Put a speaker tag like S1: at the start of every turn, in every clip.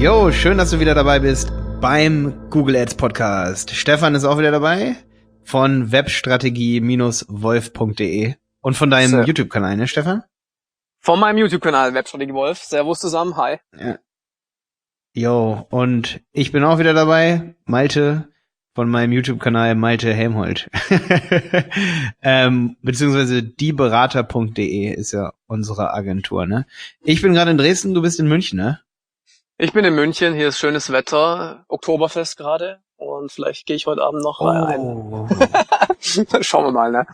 S1: Jo, schön, dass du wieder dabei bist beim Google Ads Podcast. Stephan ist auch wieder dabei von webstrategie-wolf.de und von deinem YouTube-Kanal, ne, Stephan?
S2: Von meinem YouTube-Kanal Webstrategie Wolf. Servus zusammen, hi.
S1: Ja. Jo, und ich bin auch wieder dabei, Malte, von meinem YouTube-Kanal Malte Helmhold. Beziehungsweise dieberater.de ist ja unsere Agentur, ne? Ich bin gerade in Dresden, du bist in München, ne?
S2: Ich bin in München, hier ist schönes Wetter, Oktoberfest gerade und vielleicht gehe ich heute Abend noch ein. Schauen wir mal, ne?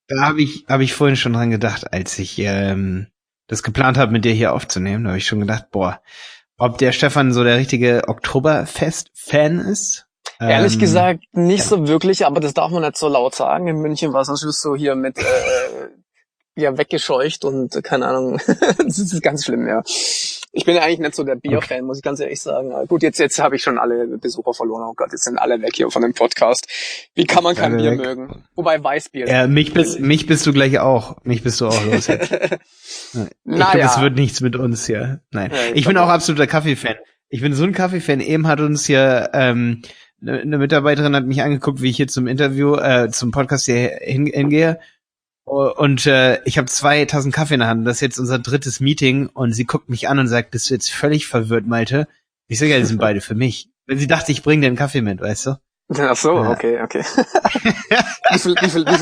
S1: Da hab ich vorhin schon dran gedacht, als ich das geplant habe, mit dir hier aufzunehmen. Da habe ich schon gedacht, ob der Stephan so der richtige Oktoberfest-Fan ist.
S2: Ehrlich gesagt nicht so wirklich, aber das darf man nicht so laut sagen. In München war es natürlich so hier mit weggescheucht und keine Ahnung. Das ist ganz schlimm, ja. Ich bin ja eigentlich nicht so der Bier-Fan, muss ich ganz ehrlich sagen. Gut, jetzt habe ich schon alle Besucher verloren. Oh Gott, jetzt sind alle weg hier von dem Podcast. Wie kann man kein Bier mögen? Wobei Weißbier.
S1: Ja, mich bist du gleich auch. Mich bist du auch los jetzt. Ich glaube, es wird nichts mit uns hier. Nein. Ja, ich bin auch absoluter Kaffee-Fan. Ich bin so ein Kaffee-Fan. Eben hat uns hier eine Mitarbeiterin hat mich angeguckt, wie ich hier zum Interview, zum Podcast hier hingehe. Und ich habe 2 Tassen Kaffee in der Hand. Das ist jetzt unser 3. Meeting. Und sie guckt mich an und sagt, bist du jetzt völlig verwirrt, Malte? Ich sage, ja, die sind beide für mich. Wenn sie dachte, ich bringe dir einen Kaffee mit, weißt du?
S2: Ach so, ja. Okay. Wie viele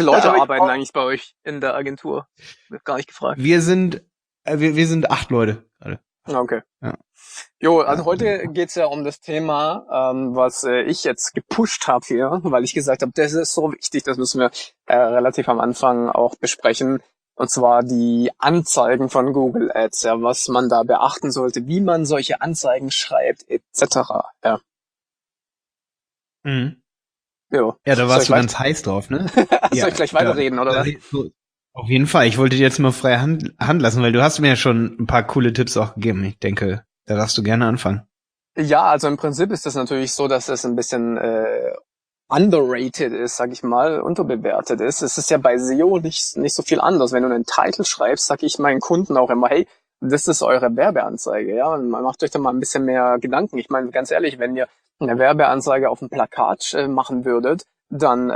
S2: Leute arbeiten eigentlich bei euch in der Agentur? Ich hab gar nicht gefragt.
S1: Wir sind 8 Leute gerade.
S2: Okay.
S1: Ja.
S2: Jo, also heute geht's ja um das Thema, was ich jetzt gepusht habe hier, weil ich gesagt habe, das ist so wichtig, das müssen wir relativ am Anfang auch besprechen. Und zwar die Anzeigen von Google Ads, ja, was man da beachten sollte, wie man solche Anzeigen schreibt, etc. Ja.
S1: Mhm.
S2: Jo.
S1: Ja, da warst du ganz heiß drauf, ne?
S2: Soll ich gleich weiterreden, oder was?
S1: Auf jeden Fall. Ich wollte dir jetzt mal freie Hand lassen, weil du hast mir ja schon ein paar coole Tipps auch gegeben. Ich denke, da darfst du gerne anfangen.
S2: Ja, also im Prinzip ist das natürlich so, dass es ein bisschen underrated ist, sag ich mal, unterbewertet ist. Es ist ja bei SEO nicht so viel anders. Wenn du einen Titel schreibst, sag ich meinen Kunden auch immer, hey, das ist eure Werbeanzeige, ja. Und man macht euch da mal ein bisschen mehr Gedanken. Ich meine, ganz ehrlich, wenn ihr eine Werbeanzeige auf dem Plakat machen würdet, dann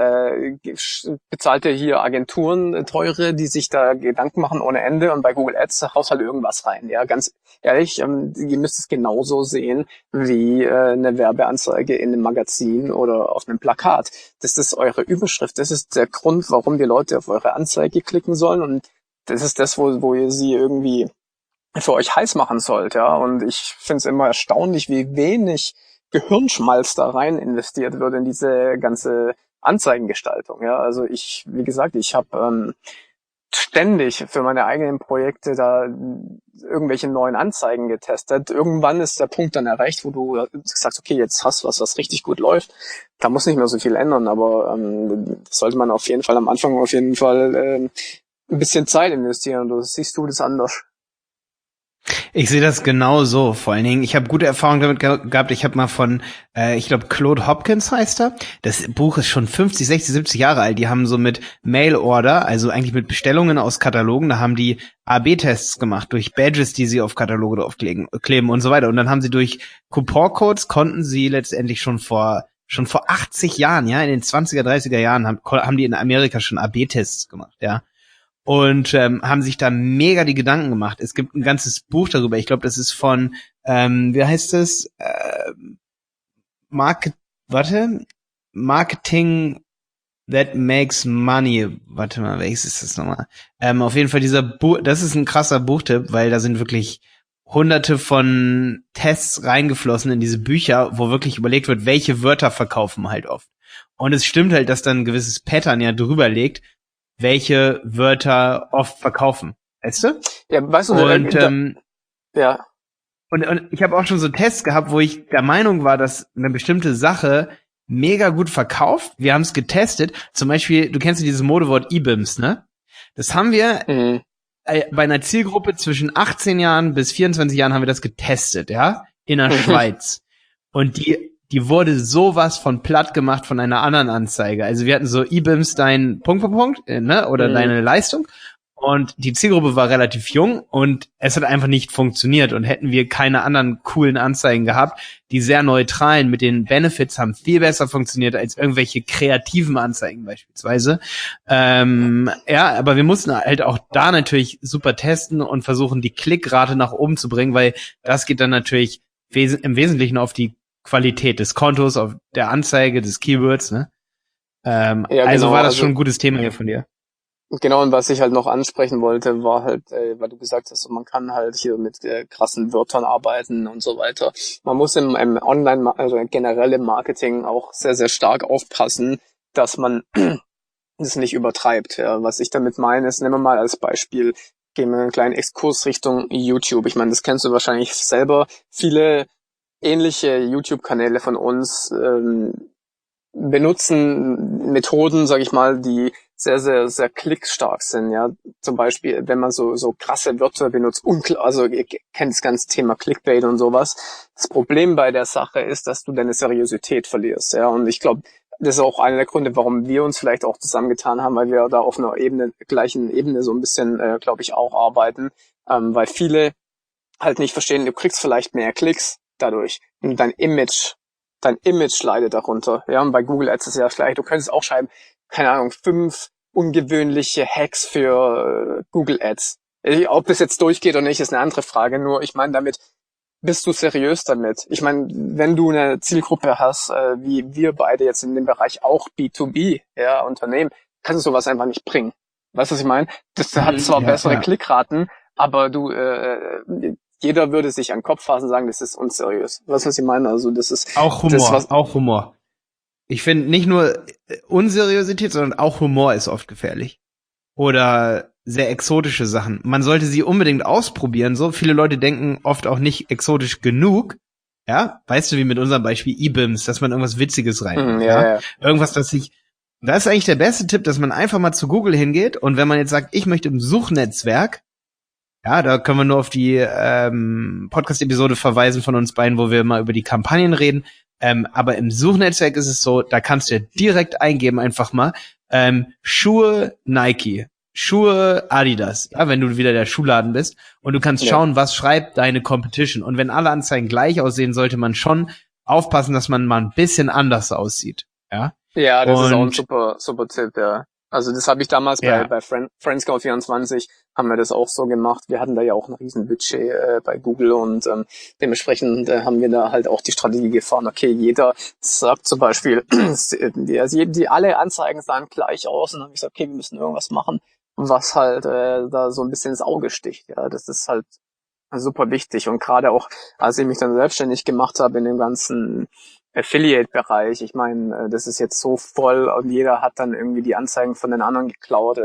S2: bezahlt ihr hier Agenturen teure, die sich da Gedanken machen ohne Ende, und bei Google Ads haust halt irgendwas rein. Ja, ganz ehrlich, ihr müsst es genauso sehen wie eine Werbeanzeige in einem Magazin oder auf einem Plakat. Das ist eure Überschrift, das ist der Grund, warum die Leute auf eure Anzeige klicken sollen, und das ist das, wo ihr sie irgendwie für euch heiß machen sollt. Ja, und ich finde es immer erstaunlich, wie wenig Gehirnschmalz da rein investiert wird in diese ganze Anzeigengestaltung. Ja, also wie gesagt, ich habe ständig für meine eigenen Projekte da irgendwelche neuen Anzeigen getestet. Irgendwann ist der Punkt dann erreicht, wo du sagst, okay, jetzt hast du was richtig gut läuft. Da muss nicht mehr so viel ändern, aber das sollte man auf jeden Fall am Anfang ein bisschen Zeit investieren. Siehst du das anders?
S1: Ich sehe das genau so. Vor allen Dingen, ich habe gute Erfahrungen damit gehabt. Ich habe mal von, ich glaube, Claude Hopkins heißt er. Das Buch ist schon 50, 60, 70 Jahre alt. Die haben so mit Mail-Order, also eigentlich mit Bestellungen aus Katalogen, da haben die AB-Tests gemacht durch Badges, die sie auf Kataloge draufkleben und so weiter. Und dann haben sie durch Couponcodes, konnten sie letztendlich schon vor 80 Jahren, ja, in den 20er, 30er Jahren haben die in Amerika schon AB-Tests gemacht, ja. Und haben sich da mega die Gedanken gemacht. Es gibt ein ganzes Buch darüber. Ich glaube, das ist von, wie heißt es? Marketing that makes money. Warte mal, welches ist das nochmal? Auf jeden Fall das ist ein krasser Buchtipp, weil da sind wirklich Hunderte von Tests reingeflossen in diese Bücher, wo wirklich überlegt wird, welche Wörter verkaufen halt oft. Und es stimmt halt, dass dann ein gewisses Pattern ja drüber liegt, welche Wörter oft verkaufen. Weißt du?
S2: Ja, weißt du, ja.
S1: Und ich habe auch schon so Tests gehabt, wo ich der Meinung war, dass eine bestimmte Sache mega gut verkauft. Wir haben es getestet. Zum Beispiel, du kennst ja dieses Modewort IBIMS, ne? Das haben wir bei einer Zielgruppe zwischen 18 Jahren bis 24 Jahren haben wir das getestet, ja? In der Schweiz. Und die wurde sowas von platt gemacht von einer anderen Anzeige. Also wir hatten so IBIMS dein Punkt, ne? Oder deine Leistung. Und die Zielgruppe war relativ jung und es hat einfach nicht funktioniert. Und hätten wir keine anderen coolen Anzeigen gehabt, die sehr neutralen mit den Benefits haben viel besser funktioniert als irgendwelche kreativen Anzeigen beispielsweise. Aber wir mussten halt auch da natürlich super testen und versuchen, die Klickrate nach oben zu bringen, weil das geht dann natürlich im Wesentlichen auf die Qualität des Kontos, auf der Anzeige, des Keywords, ne? Also war das schon ein gutes Thema hier von dir.
S2: Genau, und was ich halt noch ansprechen wollte, war halt, weil du gesagt hast, man kann halt hier mit krassen Wörtern arbeiten und so weiter. Man muss im Online, also generell im Marketing auch sehr, sehr stark aufpassen, dass man das nicht übertreibt. Ja. Was ich damit meine, ist, nehmen wir mal als Beispiel, gehen wir einen kleinen Exkurs Richtung YouTube. Ich meine, das kennst du wahrscheinlich selber. Viele ähnliche YouTube-Kanäle von uns benutzen Methoden, sage ich mal, die sehr, sehr, sehr klickstark sind, ja. Zum Beispiel, wenn man so krasse Wörter benutzt, also ihr kennt das ganze Thema Clickbait und sowas. Das Problem bei der Sache ist, dass du deine Seriosität verlierst, ja. Und ich glaube, das ist auch einer der Gründe, warum wir uns vielleicht auch zusammengetan haben, weil wir da auf einer gleichen Ebene so ein bisschen, glaube ich, auch arbeiten, weil viele halt nicht verstehen, du kriegst vielleicht mehr Klicks dadurch. Und dein Image leidet darunter. Ja, und bei Google Ads ist ja gleich, du könntest auch schreiben, keine Ahnung, 5 ungewöhnliche Hacks für Google Ads. Ob das jetzt durchgeht oder nicht, ist eine andere Frage. Nur, ich meine, damit bist du seriös damit. Ich meine, wenn du eine Zielgruppe hast, wie wir beide jetzt in dem Bereich auch B2B, ja, Unternehmen, kannst du sowas einfach nicht bringen. Weißt du, was ich meine? Das hat zwar bessere Klickraten, aber jeder würde sich an den Kopf fassen und sagen, das ist unseriös. Weißt du, was ich meine? Also das ist
S1: auch Humor. Ich finde nicht nur Unseriosität, sondern auch Humor ist oft gefährlich. Oder sehr exotische Sachen. Man sollte sie unbedingt ausprobieren. So viele Leute denken oft auch nicht exotisch genug. Ja, weißt du, wie mit unserem Beispiel IBIMS, dass man irgendwas Witziges reinmacht. Ja. Irgendwas, das ist eigentlich der beste Tipp, dass man einfach mal zu Google hingeht und wenn man jetzt sagt, ich möchte im Suchnetzwerk, ja, da können wir nur auf die Podcast-Episode verweisen von uns beiden, wo wir mal über die Kampagnen reden. Aber im Suchnetzwerk ist es so, da kannst du ja direkt eingeben, einfach mal Schuhe Nike, Schuhe Adidas, ja, wenn du wieder der Schuhladen bist. Und du kannst schauen, was schreibt deine Competition. Und wenn alle Anzeigen gleich aussehen, sollte man schon aufpassen, dass man mal ein bisschen anders aussieht. Ja,
S2: ja, das ist auch ein super Tipp, ja. Also das habe ich damals bei Friendscout24 haben wir das auch so gemacht. Wir hatten da ja auch ein Riesenbudget bei Google und dementsprechend haben wir da halt auch die Strategie gefahren. Okay, jeder sagt zum Beispiel, die alle Anzeigen sahen gleich aus und dann habe ich gesagt, okay, wir müssen irgendwas machen, was halt da so ein bisschen ins Auge sticht. Ja, das ist halt super wichtig und gerade auch, als ich mich dann selbstständig gemacht habe in dem ganzen Affiliate-Bereich. Ich meine, das ist jetzt so voll und jeder hat dann irgendwie die Anzeigen von den anderen geklaut.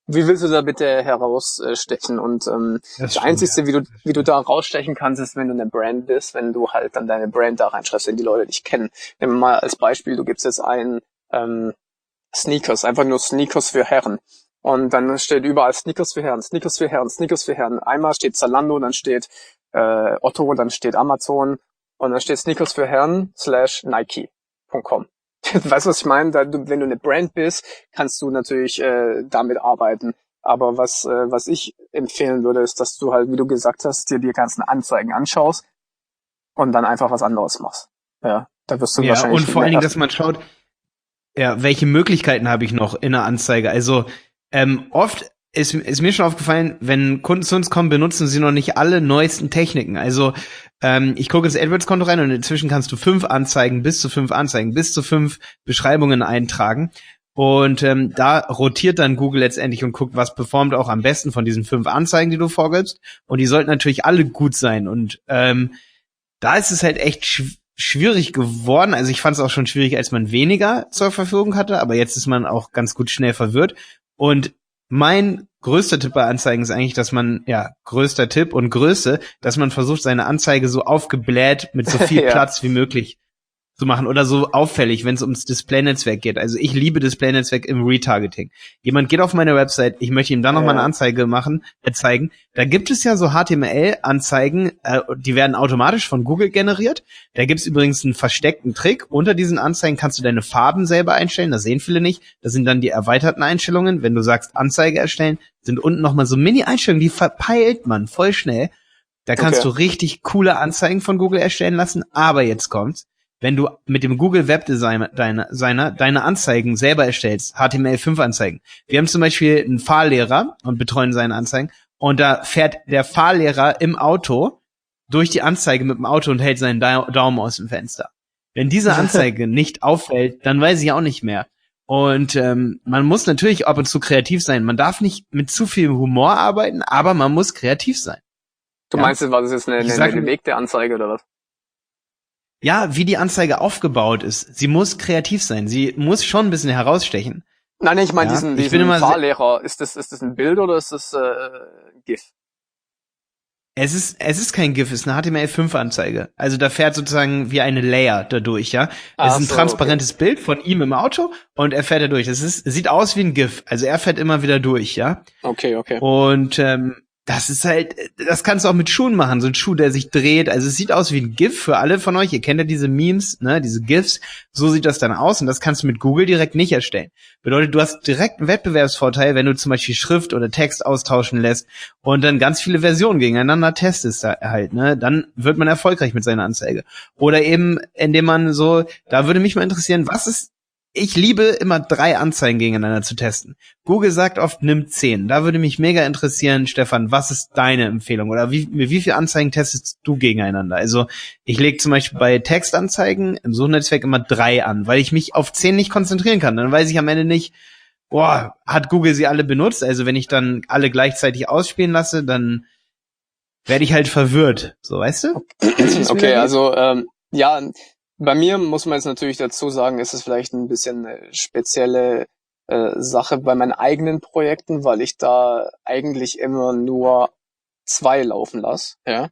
S2: Wie willst du da bitte herausstechen? Und das Einzige, wie du da rausstechen kannst, ist, wenn du eine Brand bist, wenn du halt dann deine Brand da reinschreibst, wenn die Leute dich kennen. Nehmen wir mal als Beispiel, du gibst jetzt ein Sneakers, einfach nur Sneakers für Herren. Und dann steht überall Sneakers für Herren, Sneakers für Herren, Sneakers für Herren. Einmal steht Zalando, dann steht Otto, dann steht Amazon. Und dann steht Sneakers für Herren /Nike.com. Weißt du, was ich meine? Wenn du eine Brand bist, kannst du natürlich damit arbeiten. Aber was ich empfehlen würde, ist, dass du halt, wie du gesagt hast, dir die ganzen Anzeigen anschaust und dann einfach was anderes machst. Ja, da wirst du wahrscheinlich.
S1: Und vor allen Dingen, dass man schaut, ja, welche Möglichkeiten habe ich noch in der Anzeige? Also oft ist mir schon aufgefallen, wenn Kunden zu uns kommen, benutzen sie noch nicht alle neuesten Techniken. Also ich gucke ins AdWords-Konto rein und inzwischen kannst du 5 Anzeigen, bis zu 5 Beschreibungen eintragen. Und da rotiert dann Google letztendlich und guckt, was performt auch am besten von diesen 5 Anzeigen, die du vorgibst. Und die sollten natürlich alle gut sein. Und da ist es halt echt schwierig geworden. Also ich fand es auch schon schwierig, als man weniger zur Verfügung hatte. Aber jetzt ist man auch ganz gut schnell verwirrt. Und mein größter Tipp bei Anzeigen ist eigentlich, dass man, größter Tipp und Größe, dass man versucht, seine Anzeige so aufgebläht mit so viel Platz wie möglich zu machen oder so auffällig, wenn es ums Display-Netzwerk geht. Also ich liebe Display-Netzwerk im Retargeting. Jemand geht auf meine Website, ich möchte ihm dann nochmal eine Anzeige zeigen. Da gibt es ja so HTML-Anzeigen, die werden automatisch von Google generiert. Da gibt's übrigens einen versteckten Trick. Unter diesen Anzeigen kannst du deine Farben selber einstellen, das sehen viele nicht. Das sind dann die erweiterten Einstellungen. Wenn du sagst Anzeige erstellen, sind unten nochmal so Mini-Einstellungen, die verpeilt man voll schnell. Da kannst du richtig coole Anzeigen von Google erstellen lassen. Aber jetzt kommt's. Wenn du mit dem Google Webdesigner deine Anzeigen selber erstellst, HTML5-Anzeigen. Wir haben zum Beispiel einen Fahrlehrer und betreuen seine Anzeigen. Und da fährt der Fahrlehrer im Auto durch die Anzeige mit dem Auto und hält seinen Daumen aus dem Fenster. Wenn diese Anzeige nicht auffällt, dann weiß ich auch nicht mehr. Und man muss natürlich ab und zu kreativ sein. Man darf nicht mit zu viel Humor arbeiten, aber man muss kreativ sein.
S2: Du meinst, war das jetzt eine bewegte Anzeige oder was?
S1: Ja, wie die Anzeige aufgebaut ist. Sie muss kreativ sein. Sie muss schon ein bisschen herausstechen.
S2: Nein, ich meine diesen Fahrlehrer. Ist das ein Bild oder ist das GIF?
S1: Es ist kein GIF, es ist eine HTML5-Anzeige. Also da fährt sozusagen wie eine Layer dadurch, ja. Es ist ein transparentes Bild von ihm im Auto und er fährt da durch. Sieht aus wie ein GIF. Also er fährt immer wieder durch, ja.
S2: Okay.
S1: Und das ist halt, das kannst du auch mit Schuhen machen, so ein Schuh, der sich dreht. Also es sieht aus wie ein GIF für alle von euch. Ihr kennt ja diese Memes, ne, diese GIFs. So sieht das dann aus und das kannst du mit Google direkt nicht erstellen. Bedeutet, du hast direkt einen Wettbewerbsvorteil, wenn du zum Beispiel Schrift oder Text austauschen lässt und dann ganz viele Versionen gegeneinander testest halt, ne. Dann wird man erfolgreich mit seiner Anzeige. Oder eben, indem man so, da würde mich mal interessieren, ich liebe immer 3 Anzeigen gegeneinander zu testen. Google sagt oft, nimm 10. Da würde mich mega interessieren, Stefan, was ist deine Empfehlung? Oder wie viele Anzeigen testest du gegeneinander? Also ich lege zum Beispiel bei Textanzeigen im Suchnetzwerk immer 3 an, weil ich mich auf 10 nicht konzentrieren kann. Dann weiß ich am Ende nicht, hat Google sie alle benutzt? Also wenn ich dann alle gleichzeitig ausspielen lasse, dann werde ich halt verwirrt. So, weißt du?
S2: Okay, also ja, bei mir muss man jetzt natürlich dazu sagen, ist es vielleicht ein bisschen eine spezielle Sache bei meinen eigenen Projekten, weil ich da eigentlich immer nur 2 laufen lasse, ja.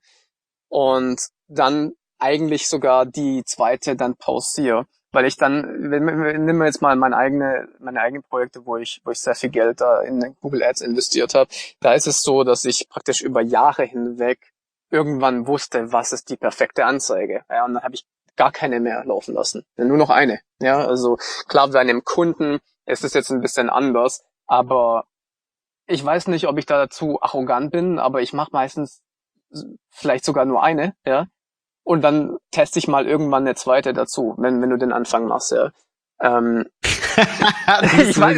S2: Und dann eigentlich sogar die zweite dann pausiere. Weil ich dann, nehmen wir jetzt mal meine eigenen Projekte, wo ich sehr viel Geld da in Google Ads investiert habe, da ist es so, dass ich praktisch über Jahre hinweg irgendwann wusste, was ist die perfekte Anzeige. Ja, und dann habe ich gar keine mehr laufen lassen. Nur noch eine. Ja, also klar, bei einem Kunden ist es jetzt ein bisschen anders, aber ich weiß nicht, ob ich da zu arrogant bin, aber ich mache meistens vielleicht sogar nur eine, ja. Und dann teste ich mal irgendwann eine zweite dazu, wenn du den Anfang machst, ja. Ich weiß,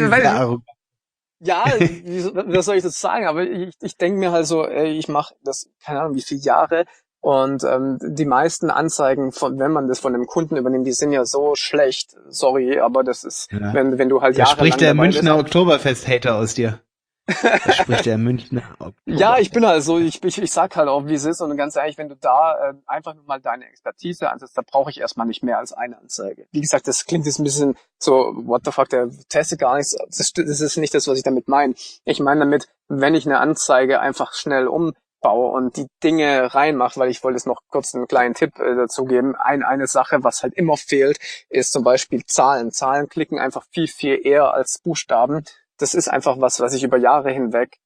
S2: ja, was soll ich das sagen? Aber ich denke mir halt so, ich mache das, keine Ahnung, wie viele Jahre. Und die meisten Anzeigen, wenn man das von einem Kunden übernimmt, die sind ja so schlecht. Sorry, aber das ist, wenn du halt jahrelang
S1: da spricht der Münchner Oktoberfest-Hater aus dir. Da spricht der Münchner Oktoberfest.
S2: Ja, ich bin halt so, ich sag halt auch, wie es ist. Und ganz ehrlich, wenn du da einfach nur mal deine Expertise ansetzt, da brauche ich erstmal nicht mehr als eine Anzeige. Wie gesagt, das klingt jetzt ein bisschen so, what the fuck, der testet gar nichts. Das ist nicht das, was ich damit meine. Ich meine damit, wenn ich eine Anzeige einfach schnell umbaue und die Dinge reinmache, weil ich wollte jetzt noch kurz einen kleinen Tipp dazu geben. Eine Sache, was halt immer fehlt, ist zum Beispiel Zahlen. Zahlen klicken einfach viel, viel eher als Buchstaben. Das ist einfach was ich über Jahre hinweg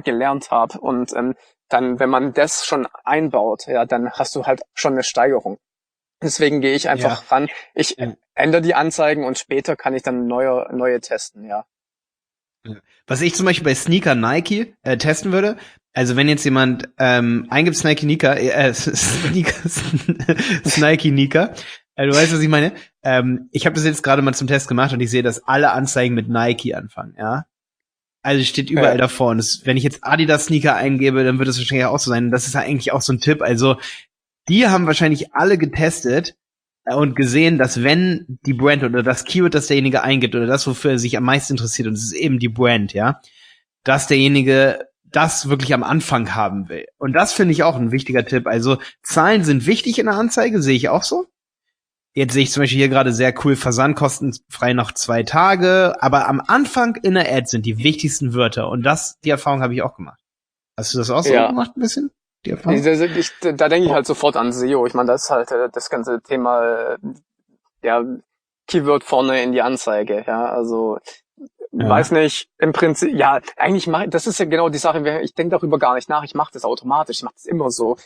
S2: gelernt habe. Und dann, wenn man das schon einbaut, ja, dann hast du halt schon eine Steigerung. Deswegen gehe ich einfach ran. Ich ändere die Anzeigen und später kann ich dann neue testen, ja.
S1: Was ich zum Beispiel bei Sneaker Nike testen würde, also wenn jetzt jemand eingibt Nike Nika, Nike Nika, du weißt, was ich meine? Ich habe das jetzt gerade mal zum Test gemacht und ich sehe, dass alle Anzeigen mit Nike anfangen, ja. Also steht überall davor. Und wenn ich jetzt Adidas Sneaker eingebe, dann wird es wahrscheinlich auch so sein. Und das ist ja eigentlich auch so ein Tipp. Also die haben wahrscheinlich alle getestet und gesehen, dass wenn die Brand oder das Keyword, das derjenige eingibt oder das, wofür er sich am meisten interessiert, und es ist eben die Brand, ja, dass derjenige das wirklich am Anfang haben will. Und das finde ich auch ein wichtiger Tipp. Also Zahlen sind wichtig in der Anzeige, sehe ich auch so. Jetzt sehe ich zum Beispiel hier gerade sehr cool, versandkostenfrei noch 2 Tage, aber am Anfang in der Ad sind die wichtigsten Wörter und die Erfahrung habe ich auch gemacht. Hast du das auch so gemacht ein bisschen? Die Erfahrung?
S2: Da denke ich halt sofort an SEO. Ich meine, das ist halt das ganze Thema Keyword vorne in die Anzeige, ja, also weiß nicht, im Prinzip, ja, eigentlich das ist ja genau die Sache, ich denke darüber gar nicht nach, ich mache das automatisch, ich mache das immer so.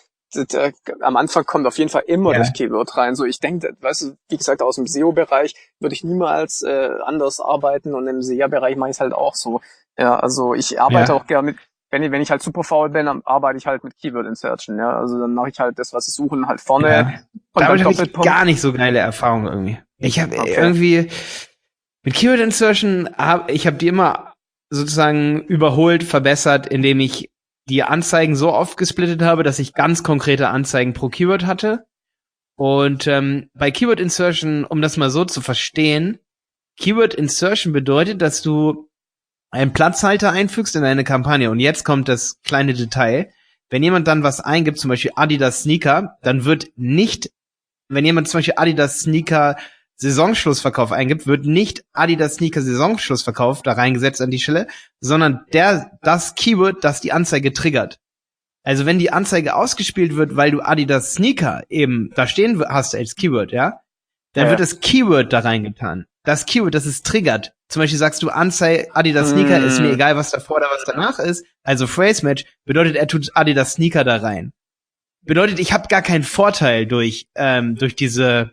S2: Am Anfang kommt auf jeden Fall immer das Keyword rein, so ich denke, weißt du, wie gesagt, aus dem SEO-Bereich würde ich niemals anders arbeiten und im SEA-Bereich mache ich es halt auch so. Ja, also ich arbeite auch gerne mit, wenn ich halt super faul bin, dann arbeite ich halt mit Keyword-Insertion, ja, also dann mache ich halt das, was ich suche, halt vorne.
S1: Ja.
S2: Und
S1: damit habe ich gar nicht so geile Erfahrungen irgendwie. Ich habe irgendwie mit Keyword Insertion ich habe die immer sozusagen überholt, verbessert, indem ich die Anzeigen so oft gesplittet habe, dass ich ganz konkrete Anzeigen pro Keyword hatte. Und bei Keyword Insertion, um das mal so zu verstehen, Keyword Insertion bedeutet, dass du einen Platzhalter einfügst in deine Kampagne. Und jetzt kommt das kleine Detail. Wenn jemand dann was eingibt, zum Beispiel Adidas Sneaker, dann wird nicht, wenn jemand zum Beispiel Adidas Sneaker Saisonschlussverkauf eingibt, wird nicht Adidas Sneaker Saisonschlussverkauf da reingesetzt an die Stelle, sondern das Keyword, das die Anzeige triggert. Also wenn die Anzeige ausgespielt wird, weil du Adidas Sneaker eben da stehen hast als Keyword, ja, dann wird das Keyword da reingetan. Das Keyword, das es triggert. Zum Beispiel sagst du Anzeige Adidas Sneaker, ist mir egal, was davor oder was danach ist. Also Phrase Match bedeutet, er tut Adidas Sneaker da rein. Bedeutet, ich habe gar keinen Vorteil durch diese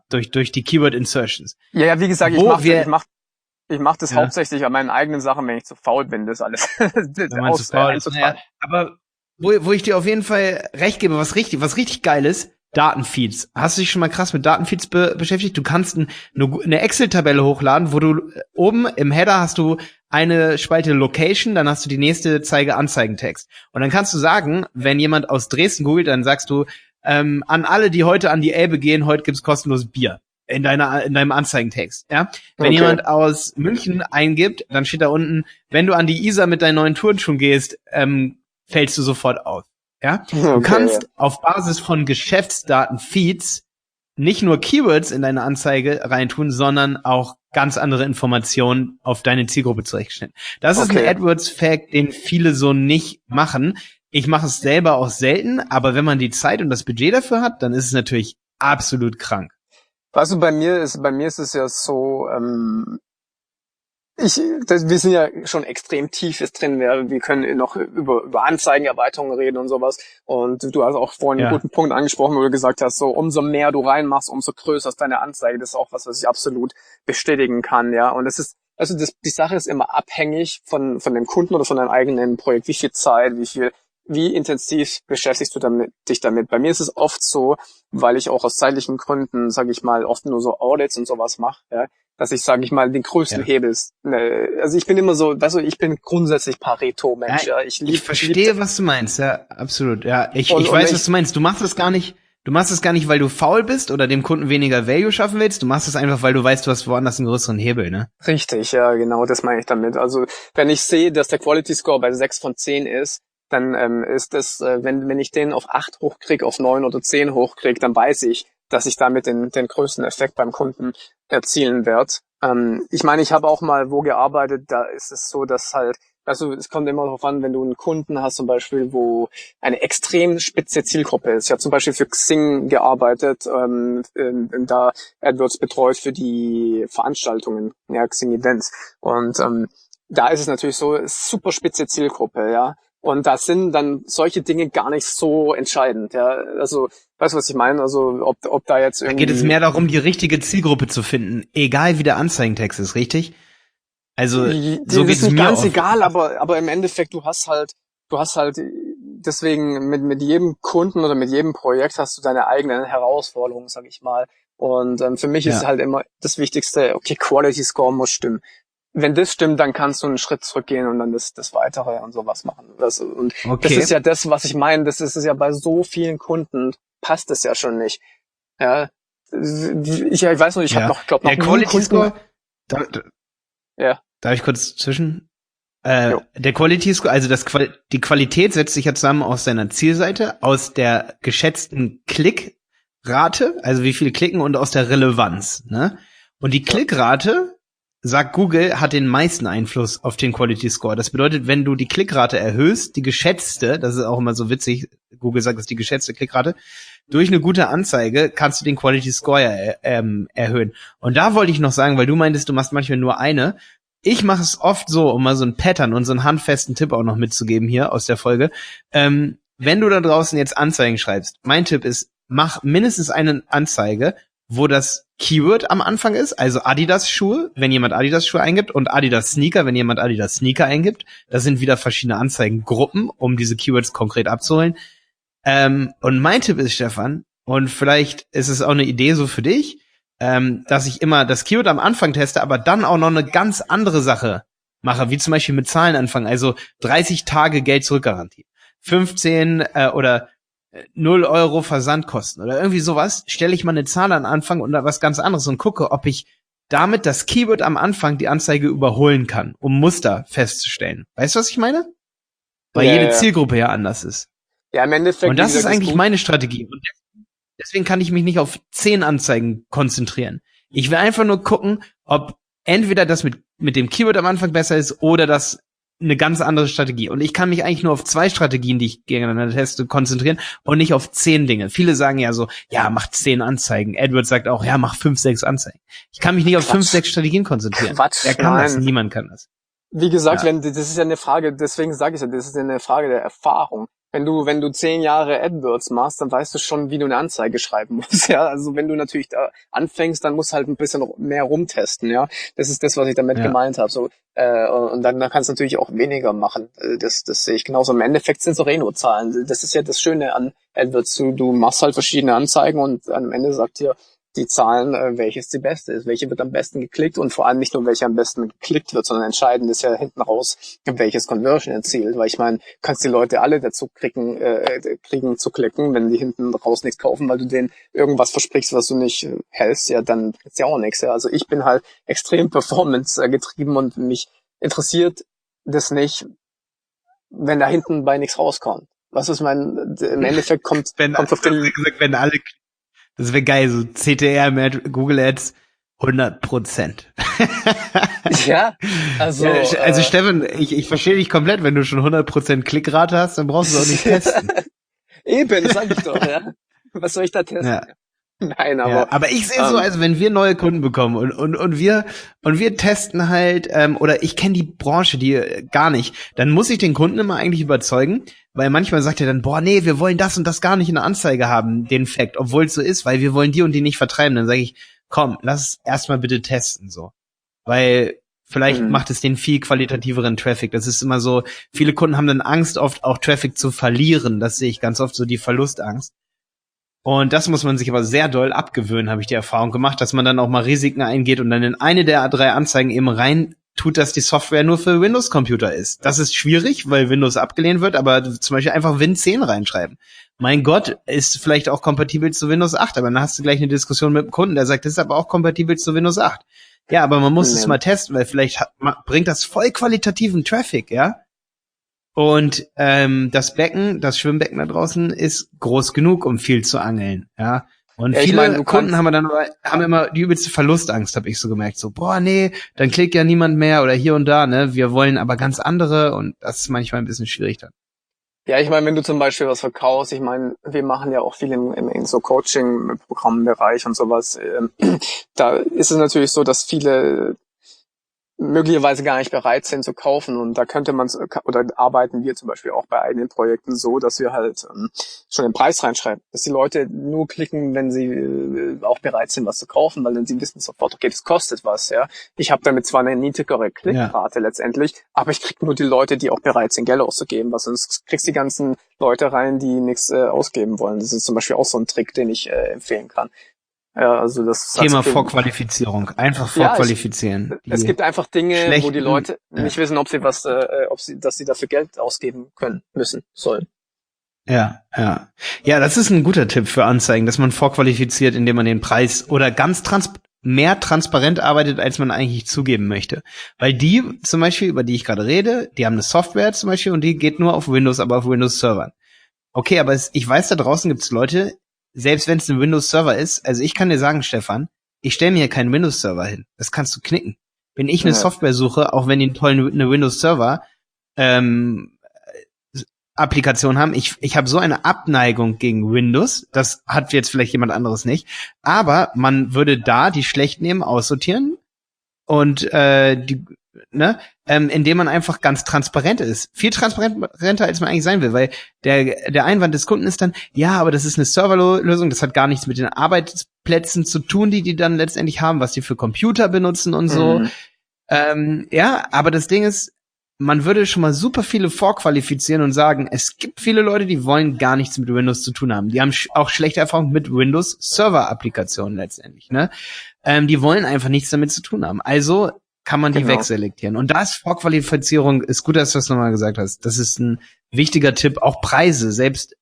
S1: durch die Keyword Insertions.
S2: Ja, wie gesagt, ich mach das hauptsächlich an meinen eigenen Sachen, wenn ich zu faul bin, das alles.
S1: Aber wo ich dir auf jeden Fall recht gebe, was richtig geil ist, Datenfeeds. Hast du dich schon mal krass mit Datenfeeds beschäftigt? Du kannst eine Excel-Tabelle hochladen, wo du oben im Header hast du eine Spalte Location, dann hast du die nächste Zeige Anzeigentext. Und dann kannst du sagen, wenn jemand aus Dresden googelt, dann sagst du, an alle, die heute an die Elbe gehen, heute gibt's kostenlos Bier in deinem Anzeigentext, ja? Wenn jemand aus München eingibt, dann steht da unten, wenn du an die Isar mit deinen neuen Turnschuhen gehst, fällst du sofort auf, ja? Du kannst auf Basis von Geschäftsdaten-Feeds nicht nur Keywords in deine Anzeige reintun, sondern auch ganz andere Informationen auf deine Zielgruppe zurechtgeschnitten. Das ist ein AdWords-Fact, den viele so nicht machen. Ich mache es selber auch selten, aber wenn man die Zeit und das Budget dafür hat, dann ist es natürlich absolut krank.
S2: Weißt du, bei mir ist es ja so, wir sind ja schon extrem tief jetzt drin, wir können noch über Anzeigenerweiterungen reden und sowas. Und du hast auch vorhin einen guten Punkt angesprochen, wo du gesagt hast, so umso mehr du reinmachst, umso größer ist deine Anzeige. Das ist auch was ich absolut bestätigen kann, ja. Und es ist, die Sache ist immer abhängig von dem Kunden oder von deinem eigenen Projekt. Wie viel Zeit, wie intensiv beschäftigst du dich damit? Bei mir ist es oft so, weil ich auch aus zeitlichen Gründen, sage ich mal, oft nur so Audits und sowas mache, ja, dass ich, sage ich mal, den größten Hebel ist. Also ich bin immer so, weißt du, ich bin grundsätzlich Pareto-Mensch. Ja,
S1: ich verstehe, was du meinst, ja, absolut. Ja, ich weiß, was du meinst. Du machst es gar nicht, weil du faul bist oder dem Kunden weniger Value schaffen willst. Du machst es einfach, weil du weißt, du hast woanders einen größeren Hebel, ne?
S2: Richtig, ja, genau, das meine ich damit. Also wenn ich sehe, dass der Quality Score bei 6 von 10 ist, dann ist das, wenn ich den auf 8 hochkriege, auf 9 oder 10 hochkriege, dann weiß ich, dass ich damit den größten Effekt beim Kunden erzielen werde. Ich meine, ich habe auch mal wo gearbeitet, da ist es so, dass halt, also es kommt immer darauf an, wenn du einen Kunden hast zum Beispiel, wo eine extrem spitze Zielgruppe ist. Ich habe zum Beispiel für Xing gearbeitet, da AdWords betreut für die Veranstaltungen, ja, Xing Events. Und da ist es natürlich so, super spitze Zielgruppe, ja. Und da sind dann solche Dinge gar nicht so entscheidend, ja. Also, weißt du, was ich meine? Also, ob da jetzt irgendwie...
S1: Da geht es mehr darum, die richtige Zielgruppe zu finden, egal wie der Anzeigentext ist, richtig? Also, so geht es mir
S2: nicht ganz egal, aber im Endeffekt, du hast halt, deswegen mit jedem Kunden oder mit jedem Projekt hast du deine eigenen Herausforderungen, sag ich mal. Und für mich ist halt immer das Wichtigste, okay, Quality Score muss stimmen. Wenn das stimmt, dann kannst du einen Schritt zurückgehen und dann das Weitere und sowas machen. Das ist ja das, was ich meine. Das ist es ja bei so vielen Kunden, passt es ja schon nicht. Ja, ich weiß noch, ich habe noch, glaube noch
S1: der Quality Score.
S2: Ja.
S1: Darf ich kurz zwischen? Der Quality Score, also die Qualität setzt sich ja zusammen aus deiner Zielseite, aus der geschätzten Klickrate, also wie viele klicken und aus der Relevanz, ne? Und die Klickrate sagt Google, hat den meisten Einfluss auf den Quality Score. Das bedeutet, wenn du die Klickrate erhöhst, die geschätzte, das ist auch immer so witzig, Google sagt, das ist die geschätzte Klickrate, durch eine gute Anzeige kannst du den Quality Score erhöhen. Und da wollte ich noch sagen, weil du meintest, du machst manchmal nur eine. Ich mache es oft so, um mal so ein Pattern und so einen handfesten Tipp auch noch mitzugeben hier aus der Folge. Wenn du da draußen jetzt Anzeigen schreibst, mein Tipp ist, mach mindestens eine Anzeige, wo das Keyword am Anfang ist, also Adidas-Schuhe, wenn jemand Adidas-Schuhe eingibt, und Adidas-Sneaker, wenn jemand Adidas-Sneaker eingibt. Das sind wieder verschiedene Anzeigengruppen, um diese Keywords konkret abzuholen. Und mein Tipp ist, Stephan, und vielleicht ist es auch eine Idee so für dich, dass ich immer das Keyword am Anfang teste, aber dann auch noch eine ganz andere Sache mache, wie zum Beispiel mit Zahlen anfangen, also 30 Tage Geld-Zurück-Garantie, 15 oder 0 Euro Versandkosten oder irgendwie sowas, stelle ich mal eine Zahl an Anfang und was ganz anderes und gucke, ob ich damit das Keyword am Anfang die Anzeige überholen kann, um Muster festzustellen. Weißt du, was ich meine? Weil jede Zielgruppe ja anders ist.
S2: Ja, im Endeffekt.
S1: Und das ist eigentlich meine Strategie. Und deswegen kann ich mich nicht auf 10 Anzeigen konzentrieren. Ich will einfach nur gucken, ob entweder das mit dem Keyword am Anfang besser ist oder das eine ganz andere Strategie. Und ich kann mich eigentlich nur auf 2 Strategien, die ich gegeneinander teste, konzentrieren und nicht auf 10 Dinge. Viele sagen ja so, ja, mach 10 Anzeigen. Edward sagt auch, ja, mach 5, 6 Anzeigen. Ich kann mich nicht auf 5, 6 Strategien konzentrieren.
S2: Quatsch,
S1: Wer kann das? Niemand kann das.
S2: Wie gesagt, das ist ja eine Frage, deswegen sage ich ja, das ist ja eine Frage der Erfahrung. Wenn du 10 Jahre AdWords machst, dann weißt du schon, wie du eine Anzeige schreiben musst, ja. Also wenn du natürlich da anfängst, dann musst du halt ein bisschen mehr rumtesten, ja. Das ist das, was ich damit gemeint habe, so. Und dann kannst du natürlich auch weniger machen. Das sehe ich genauso. Im Endeffekt sind es auch nur Zahlen. Das ist ja das Schöne an AdWords. Du machst halt verschiedene Anzeigen und am Ende sagt dir die Zahlen, welches die beste ist, welche wird am besten geklickt und vor allem nicht nur welche am besten geklickt wird, sondern entscheidend ist ja hinten raus, welches Conversion erzielt, weil ich meine, kannst die Leute alle dazu kriegen zu klicken, wenn die hinten raus nichts kaufen, weil du denen irgendwas versprichst, was du nicht hältst, ja, dann ist ja auch nichts. Ja. Also ich bin halt extrem Performance getrieben und mich interessiert das nicht, wenn da hinten bei nichts rauskommt. Was ist im Endeffekt kommt auf den...
S1: Wenn alle, das wäre geil, so CTR mit Google Ads 100%.
S2: Ja, also...
S1: Ja, also Stephan, ich verstehe dich komplett, wenn du schon 100% Klickrate hast, dann brauchst du auch nicht testen.
S2: Eben, sag ich doch, ja. Was soll ich da testen?
S1: Ja.
S2: Nein, aber...
S1: Ja, aber ich sehe so, also wenn wir neue Kunden bekommen und wir testen halt, oder ich kenne die Branche, die gar nicht, dann muss ich den Kunden immer eigentlich überzeugen, weil manchmal sagt er dann, boah, nee, wir wollen das und das gar nicht in der Anzeige haben, den Fact, obwohl es so ist, weil wir wollen die und die nicht vertreiben. Dann sage ich, komm, lass es erstmal bitte testen, so. Weil vielleicht macht es den viel qualitativeren Traffic. Das ist immer so, viele Kunden haben dann Angst, oft auch Traffic zu verlieren. Das sehe ich ganz oft, so die Verlustangst. Und das muss man sich aber sehr doll abgewöhnen, habe ich die Erfahrung gemacht, dass man dann auch mal Risiken eingeht und dann in eine der 3 Anzeigen eben rein tut, dass die Software nur für Windows-Computer ist. Das ist schwierig, weil Windows abgelehnt wird, aber zum Beispiel einfach Win 10 reinschreiben. Mein Gott, ist vielleicht auch kompatibel zu Windows 8, aber dann hast du gleich eine Diskussion mit dem Kunden, der sagt, das ist aber auch kompatibel zu Windows 8. Ja, aber man muss es mal testen, weil vielleicht bringt das voll qualitativen Traffic, ja? Und das Schwimmbecken da draußen ist groß genug, um viel zu angeln, ja. Und ja, viele Kunden haben immer die übelste Verlustangst, habe ich so gemerkt. So, boah, nee, dann klickt ja niemand mehr oder hier und da, ne? Wir wollen aber ganz andere und das ist manchmal ein bisschen schwierig dann.
S2: Ja, ich meine, wenn du zum Beispiel was verkaufst, ich meine, wir machen ja auch viel in so Coaching-Programmbereich und sowas, da ist es natürlich so, dass viele möglicherweise gar nicht bereit sind zu kaufen und da könnte man, oder arbeiten wir zum Beispiel auch bei eigenen Projekten so, dass wir halt schon den Preis reinschreiben, dass die Leute nur klicken, wenn sie auch bereit sind, was zu kaufen, weil dann sie wissen sofort, okay, das kostet was, ja. Ich habe damit zwar eine niedrigere Klickrate letztendlich, aber ich krieg nur die Leute, die auch bereit sind, Geld auszugeben, weil sonst kriegst du die ganzen Leute rein, die nichts ausgeben wollen. Das ist zum Beispiel auch so ein Trick, den ich empfehlen kann. Ja, also das
S1: Thema Vorqualifizierung. Einfach vorqualifizieren.
S2: Es gibt einfach Dinge, wo die Leute nicht wissen, ob dass sie dafür Geld ausgeben können, müssen, sollen.
S1: Ja, ja. Ja, das ist ein guter Tipp für Anzeigen, dass man vorqualifiziert, indem man den Preis oder ganz mehr transparent arbeitet, als man eigentlich zugeben möchte. Weil die zum Beispiel, über die ich gerade rede, die haben eine Software zum Beispiel und die geht nur auf Windows, aber auf Windows-Servern. Okay, aber ich weiß, da draußen gibt's Leute, selbst wenn es ein Windows-Server ist, also ich kann dir sagen, Stephan, ich stelle mir hier keinen Windows-Server hin. Das kannst du knicken. wenn ich eine Software suche, auch wenn die eine Windows Server Applikation haben, ich habe so eine Abneigung gegen Windows, das hat jetzt vielleicht jemand anderes nicht, aber man würde da die schlecht nehmen, aussortieren und indem man einfach ganz transparent ist. Viel transparenter, als man eigentlich sein will, weil der Einwand des Kunden ist dann, ja, aber das ist eine Serverlösung, das hat gar nichts mit den Arbeitsplätzen zu tun, die dann letztendlich haben, was die für Computer benutzen und so. Aber das Ding ist, man würde schon mal super viele vorqualifizieren und sagen, es gibt viele Leute, die wollen gar nichts mit Windows zu tun haben. Die haben auch schlechte Erfahrungen mit Windows-Server-Applikationen letztendlich, ne? Die wollen einfach nichts damit zu tun haben. Also kann man die wegselektieren. Und das Vorqualifizierung ist gut, dass du das nochmal gesagt hast. Das ist ein wichtiger Tipp. Auch Preise, selbst,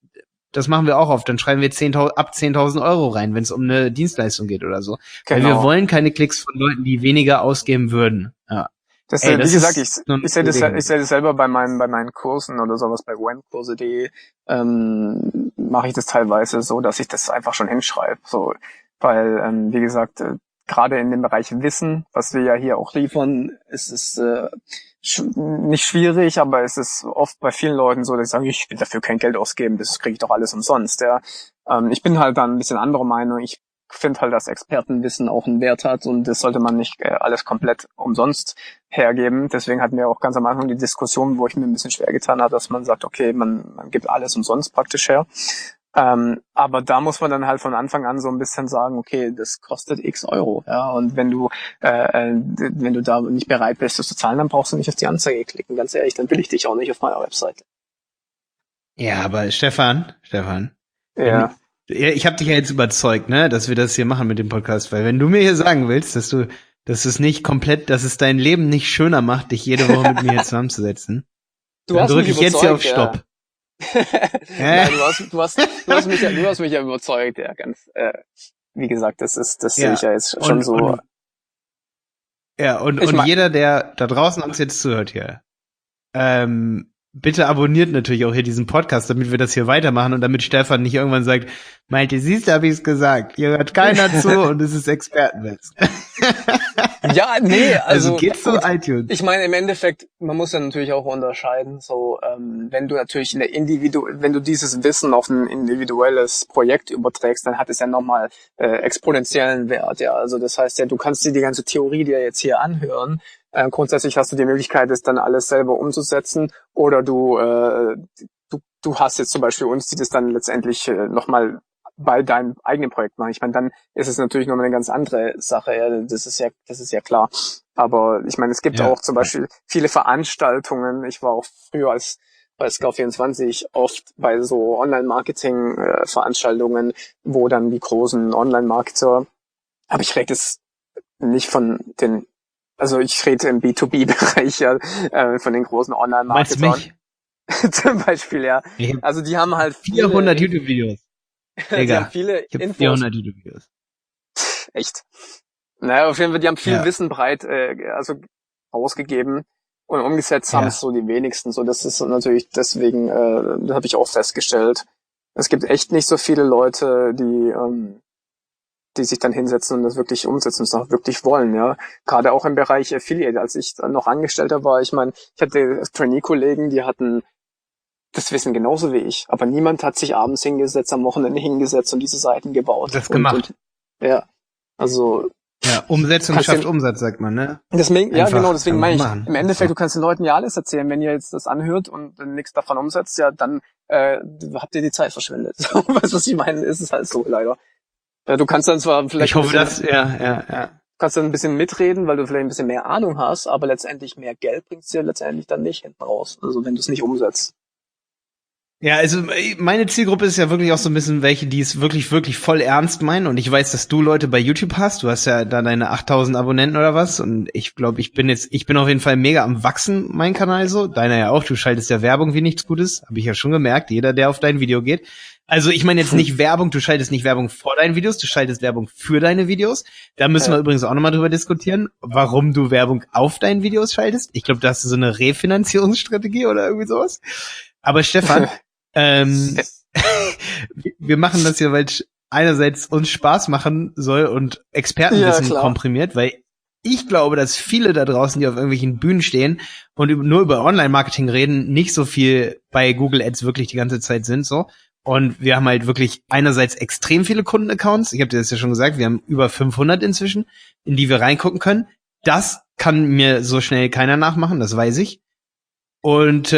S1: das machen wir auch oft. Dann schreiben wir ab 10.000 Euro rein, wenn es um eine Dienstleistung geht oder so. Weil wir wollen keine Klicks von Leuten, die weniger ausgeben würden. Ja.
S2: Wie gesagt, ich sehe das selber bei meinen Kursen oder sowas, bei webkurse.de, mache ich das teilweise so, dass ich das einfach schon hinschreibe. So, weil, wie gesagt, gerade in dem Bereich Wissen, was wir ja hier auch liefern, ist es nicht schwierig, aber es ist oft bei vielen Leuten so, dass ich sage, ich will dafür kein Geld ausgeben, das kriege ich doch alles umsonst. Ja. Ich bin halt dann ein bisschen anderer Meinung. Ich finde halt, dass Expertenwissen auch einen Wert hat und das sollte man nicht alles komplett umsonst hergeben. Deswegen hatten wir auch ganz am Anfang die Diskussion, wo ich mir ein bisschen schwer getan habe, dass man sagt, okay, man gibt alles umsonst praktisch her. Aber da muss man dann halt von Anfang an so ein bisschen sagen, okay, das kostet x Euro, ja, und wenn du da nicht bereit bist, das zu zahlen, dann brauchst du nicht auf die Anzeige klicken, ganz ehrlich, dann will ich dich auch nicht auf meiner Webseite. Ja,
S1: aber Stephan.
S2: Ja.
S1: Ich habe dich ja jetzt überzeugt, ne, dass wir das hier machen mit dem Podcast, weil wenn du mir hier sagen willst, dass es dein Leben nicht schöner macht, dich jede Woche mit mir hier zusammenzusetzen, dann drücke ich jetzt hier auf Stopp.
S2: Nein, du hast mich ja überzeugt, ja, ganz, wie gesagt, das sehe ich ja jetzt schon so.
S1: Und jeder, der da draußen uns jetzt zuhört hier, bitte abonniert natürlich auch hier diesen Podcast, damit wir das hier weitermachen und damit Stephan nicht irgendwann sagt, Malte, siehst du, hab ich's gesagt, hier hört keiner zu und es ist Expertenwissen.
S2: Ja, nee, also
S1: geht's zu iTunes.
S2: Ich meine, im Endeffekt, man muss ja natürlich auch unterscheiden, so, wenn du natürlich wenn du dieses Wissen auf ein individuelles Projekt überträgst, dann hat es ja nochmal exponentiellen Wert, ja, also das heißt ja, du kannst dir die ganze Theorie dir jetzt hier anhören. Grundsätzlich hast du die Möglichkeit, das dann alles selber umzusetzen, oder du hast jetzt zum Beispiel uns, die das dann letztendlich nochmal bei deinem eigenen Projekt machen. Ich meine, dann ist es natürlich nochmal eine ganz andere Sache, ja, das ist ja klar. Aber ich meine, es gibt auch zum Beispiel viele Veranstaltungen. Ich war auch früher bei Scout24 oft bei so Online-Marketing-Veranstaltungen, wo dann die großen Online-Marketer, aber ich rede jetzt nicht von den, also ich rede im B2B-Bereich, ja, von den großen Online-Marketern. Zum Beispiel, ja. Also die haben halt
S1: 400 YouTube-Videos.
S2: Die haben viele Infos.
S1: 400 YouTube-Videos.
S2: Echt? Naja, auf jeden Fall, die haben viel Wissen breit ausgegeben und umgesetzt haben es so die wenigsten. So, das ist natürlich deswegen, das habe ich auch festgestellt. Es gibt echt nicht so viele Leute, die sich dann hinsetzen und das wirklich umsetzen und es auch wirklich wollen, ja. Gerade auch im Bereich Affiliate, als ich noch Angestellter war, ich meine, ich hatte Trainee-Kollegen, die hatten das Wissen genauso wie ich, aber niemand hat sich abends hingesetzt, am Wochenende hingesetzt und diese Seiten gebaut.
S1: Das gemacht.
S2: Ja, also...
S1: Ja, Umsetzung schafft Umsatz, sagt man, ne?
S2: Deswegen, ja, genau, deswegen meine ich, im Endeffekt, du kannst den Leuten ja alles erzählen, wenn ihr jetzt das anhört und nichts davon umsetzt, ja, dann habt ihr die Zeit verschwendet. Weißt du, was ich meine? Ist es halt so, leider. Ja, du kannst dann zwar vielleicht...
S1: Ich hoffe, ja.
S2: Kannst dann ein bisschen mitreden, weil du vielleicht ein bisschen mehr Ahnung hast, aber letztendlich mehr Geld bringt's dir letztendlich dann nicht hinten raus. Also wenn du es nicht umsetzt.
S1: Ja, also meine Zielgruppe ist ja wirklich auch so ein bisschen welche, die es wirklich, wirklich voll ernst meinen. Und ich weiß, dass du Leute bei YouTube hast. Du hast ja da deine 8.000 Abonnenten oder was. Und ich glaube, ich bin auf jeden Fall mega am Wachsen, mein Kanal so. Deiner ja auch. Du schaltest ja Werbung wie nichts Gutes. Habe ich ja schon gemerkt. Jeder, der auf dein Video geht. Also ich meine jetzt nicht Werbung. Du schaltest nicht Werbung vor deinen Videos. Du schaltest Werbung für deine Videos. Da müssen wir übrigens auch nochmal drüber diskutieren, warum du Werbung auf deinen Videos schaltest. Ich glaube, da hast du so eine Refinanzierungsstrategie oder irgendwie sowas. Aber Stephan, wir machen das ja, weil es einerseits uns Spaß machen soll und Expertenwissen komprimiert, weil ich glaube, dass viele da draußen, die auf irgendwelchen Bühnen stehen und nur über Online-Marketing reden, nicht so viel bei Google Ads wirklich die ganze Zeit sind, so. Und wir haben halt wirklich einerseits extrem viele Kundenaccounts. Ich habe dir das ja schon gesagt, wir haben über 500 inzwischen, in die wir reingucken können. Das kann mir so schnell keiner nachmachen, das weiß ich. Und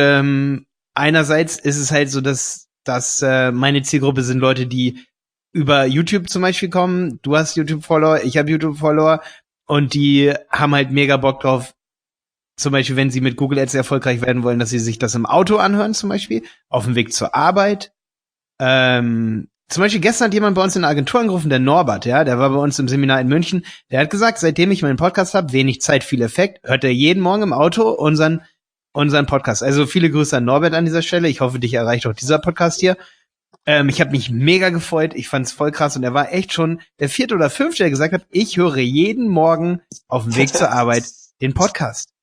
S1: einerseits ist es halt so, dass meine Zielgruppe sind Leute, die über YouTube zum Beispiel kommen. Du hast YouTube-Follower, ich habe YouTube-Follower. Und die haben halt mega Bock drauf, zum Beispiel, wenn sie mit Google Ads erfolgreich werden wollen, dass sie sich das im Auto anhören zum Beispiel, auf dem Weg zur Arbeit. Zum Beispiel gestern hat jemand bei uns in der Agentur angerufen, der Norbert, ja, der war bei uns im Seminar in München, der hat gesagt, seitdem ich meinen Podcast habe, wenig Zeit, viel Effekt, hört er jeden Morgen im Auto unseren Podcast. Also viele Grüße an Norbert an dieser Stelle. Ich hoffe, dich erreicht auch dieser Podcast hier. Ich habe mich mega gefreut, ich fand's voll krass und er war echt schon der 4. oder 5., der gesagt hat, ich höre jeden Morgen auf dem Weg zur Arbeit den Podcast.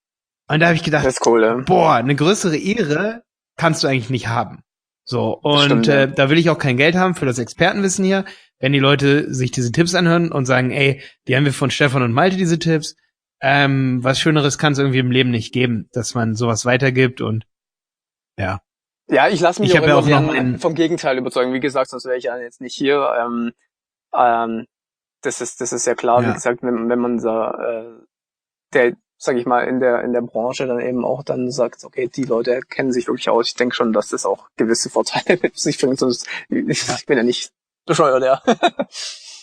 S1: Und da habe ich gedacht,
S2: das ist cool, ja.
S1: Boah, eine größere Ehre kannst du eigentlich nicht haben. So, und
S2: stimmt, ja.
S1: Da will ich auch kein Geld haben für das Expertenwissen hier. Wenn die Leute sich diese Tipps anhören und sagen, ey, die haben wir von Stephan und Malte, diese Tipps, was Schöneres kann es irgendwie im Leben nicht geben, dass man sowas weitergibt und ja.
S2: Ja, ich lasse mich
S1: Ich
S2: auch
S1: hab ja
S2: immer
S1: auch noch
S2: vom Gegenteil überzeugen. Wie gesagt, sonst wäre ich ja jetzt nicht hier. Das ist ja klar,
S1: Ja.
S2: wie gesagt, wenn man der, sag ich mal, in der Branche dann eben auch dann sagt, okay, die Leute kennen sich wirklich aus. Ich denke schon, dass das auch gewisse Vorteile mit sich bringt, sonst ich bin ja nicht bescheuert, ja.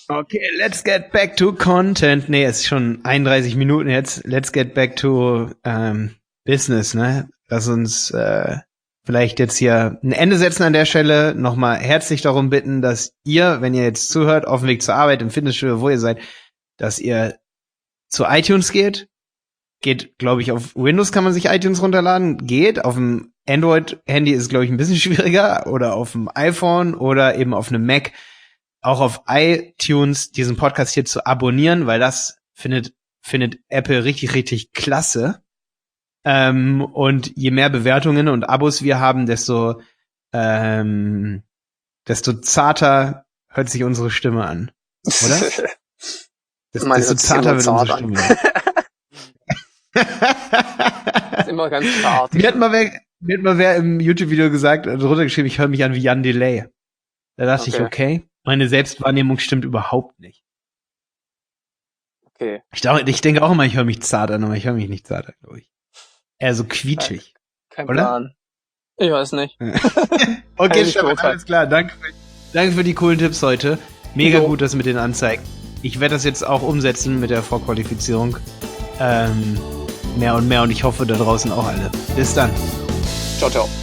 S1: Okay, let's get back to Content. Nee, es ist schon 31 Minuten jetzt. Let's get back to Business, ne? Lass uns vielleicht jetzt hier ein Ende setzen an der Stelle. Nochmal herzlich darum bitten, dass ihr, wenn ihr jetzt zuhört, auf dem Weg zur Arbeit, im Fitnessstudio, wo ihr seid, dass ihr zu iTunes geht. Geht, glaube ich, auf Windows kann man sich iTunes runterladen. Geht. Auf dem Android-Handy ist es, glaube ich, ein bisschen schwieriger. Oder auf dem iPhone oder eben auf einem Mac. Auch auf iTunes diesen Podcast hier zu abonnieren, weil das findet Apple richtig, richtig klasse. Und je mehr Bewertungen und Abos wir haben, desto zarter hört sich unsere Stimme an. Oder? Desto zarter wird unsere Stimme an.
S2: Ist immer ganz zart.
S1: Mir hat mal wer im YouTube-Video gesagt, drunter geschrieben, ich höre mich an wie Jan Delay. Da dachte ich, okay, meine Selbstwahrnehmung stimmt überhaupt nicht.
S2: Okay.
S1: Ich denke auch immer, ich höre mich zart an, aber ich höre mich nicht zart an, glaube ich. Eher so quietschig.
S2: Kein
S1: oder?
S2: Plan. Ich weiß nicht.
S1: Okay, Stefan, alles klar. Danke für die coolen Tipps heute. Mega gut, das mit den Anzeigen. Ich werde das jetzt auch umsetzen mit der Vorqualifizierung. Mehr und mehr und ich hoffe da draußen auch alle. Bis dann.
S2: Ciao, ciao.